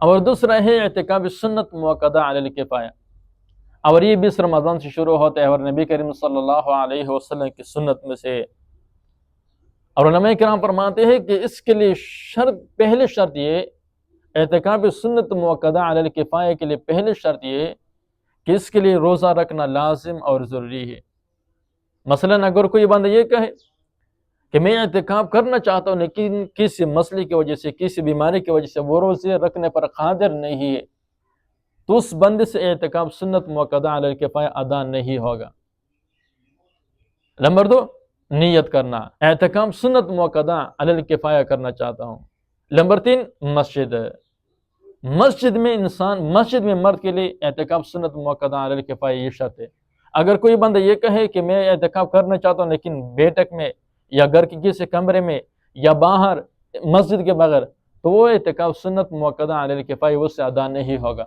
اور دوسرا ہے اعتکاف سنت موقدہ علی الکفایہ، اور یہ 20 رمضان سے شروع ہوتا ہے اور نبی کریم صلی اللہ علیہ وسلم کی سنت میں سے۔ اور علماء کرام فرماتے ہیں کہ اس کے لیے پہلی شرط یہ، اعتکاف سنت موقدہ علی الکفایہ کے لیے پہلی شرط یہ کہ اس کے لیے روزہ رکھنا لازم اور ضروری ہے۔ مثلا اگر کوئی بندہ یہ کہے کہ میں اعتکاف کرنا چاہتا ہوں لیکن کسی مسئلے کی وجہ سے، کسی بیماری کی وجہ سے وہ روزے رکھنے پر قادر نہیں ہے، تو اس بندے سے اعتکاف سنت موقدہ علی الکفایہ ادا نہیں ہوگا۔ نمبر 2، نیت کرنا، اعتکاف سنت موقدہ علی الکفایہ کرنا چاہتا ہوں۔ نمبر 3، مسجد میں مرد کے لیے اعتکاف سنت موقدہ علی الکفایہ یہ شرط ہے۔ اگر کوئی بندہ یہ کہے کہ میں اعتکاف کرنا چاہتا ہوں لیکن بیٹھک میں یا گھر کے کسی کمرے میں یا باہر مسجد کے بغیر، تو وہ اعتکاف سنت موقدہ علی الکفایہ اس سے ادا نہیں ہوگا۔